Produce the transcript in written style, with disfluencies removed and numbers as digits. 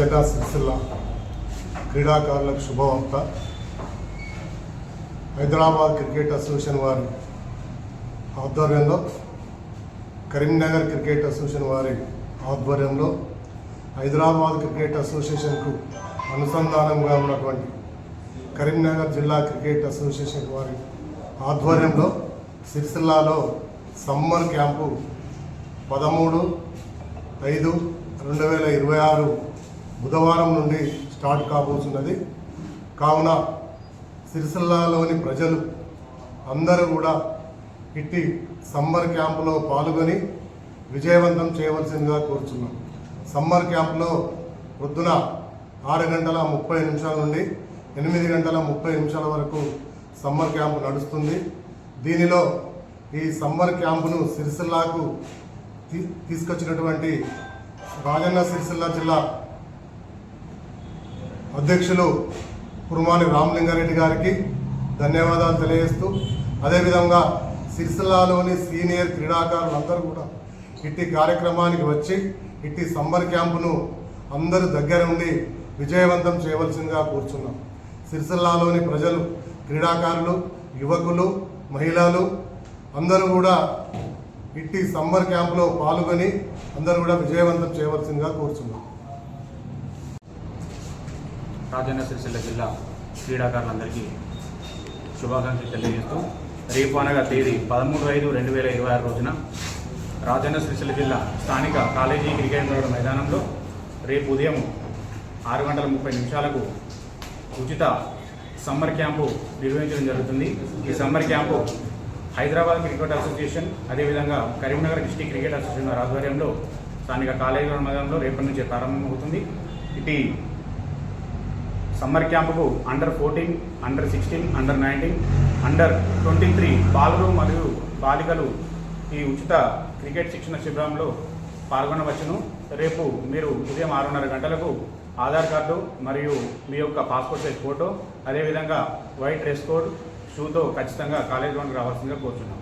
రాజన్న సిరిసిల్ల క్రీడాకారులకు శుభవార్త. Hyderabad cricket association వారి ఆధ్వర్యంలో, కరీంనగర్ క్రికెట్ అసోసియేషన్ వారి ఆధ్వర్యంలో, హైదరాబాద్ క్రికెట్ అసోసియేషన్కు అనుసంధానంగా ఉన్నటువంటి కరీంనగర్ జిల్లా క్రికెట్ అసోసియేషన్ వారి ఆధ్వర్యంలో సిరిసిల్లాలో సమ్మర్ క్యాంపు 13/5/2026 బుధవారం నుండి స్టార్ట్ కాబోతున్నది. కావున సిరిసిల్లాలోని ప్రజలు అందరూ కూడా ఇట్టి సమ్మర్ క్యాంపులో పాల్గొని విజయవంతం చేయవలసిందిగా కోరుచున్నాం. సమ్మర్ క్యాంపులో పొద్దున 6:30 నుండి 8:30 వరకు సమ్మర్ క్యాంపు నడుస్తుంది. దీనిలో ఈ సమ్మర్ క్యాంపును సిరిసిల్లాకు తీసుకొచ్చినటువంటి రాజన్న సిరిసిల్ల జిల్లా అధ్యక్షులు కుర్మాని రామలింగారెడ్డి గారికి ధన్యవాదాలు తెలియజేస్తూ, అదేవిధంగా సిరిసిల్లాలోని సీనియర్ క్రీడాకారులందరూ కూడా ఇట్టి కార్యక్రమానికి వచ్చి ఇట్టి సమ్మర్ క్యాంపును అందరూ దగ్గర ఉండి విజయవంతం చేయవలసిందిగా కూర్చున్నాం. సిరిసిల్లాలోని ప్రజలు, క్రీడాకారులు, యువకులు, మహిళలు అందరూ కూడా ఇట్టి సమ్మర్ క్యాంపులో పాల్గొని అందరూ కూడా విజయవంతం చేయవలసిందిగా కోరుచున్నాం. రాజన్న సిరిసిల్ల జిల్లా క్రీడాకారులందరికీ శుభాకాంక్షలు తెలియజేస్తూ, రేపు అనగా తేదీ 13/5/2026 రోజున రాజన్న సిరిసిల్ల జిల్లా స్థానిక కాలేజీ క్రికెట్ మైదానంలో రేపు ఉదయం 6:30 ఉచిత సమ్మర్ క్యాంపు నిర్వహించడం జరుగుతుంది. ఈ summer camp Hyderabad cricket association, అదేవిధంగా కరీంనగర్ డిస్టిక్ క్రికెట్ అసోసియేషన్ వారి ఆధ్వర్యంలో స్థానిక కాలేజీ మైదానంలో రేపటి నుంచే ప్రారంభమవుతుంది. ఇటు సమ్మర్ క్యాంపుకు అండర్-14, అండర్-16, అండర్-19, అండర్-23 బాలురు మరియు బాలికలు ఈ ఉచిత క్రికెట్ శిక్షణ శిబిరంలో పాల్గొనవచ్చును. రేపు మీరు ఉదయం 6:30 ఆధార్ కార్డు మరియు మీ యొక్క పాస్పోర్ట్ సైజ్ ఫోటో, అదేవిధంగా వైట్ డ్రెస్ కోడ్, షూతో ఖచ్చితంగా కాలేజ్ గ్రౌండ్కి రావాల్సిందిగా కోరుతున్నాం.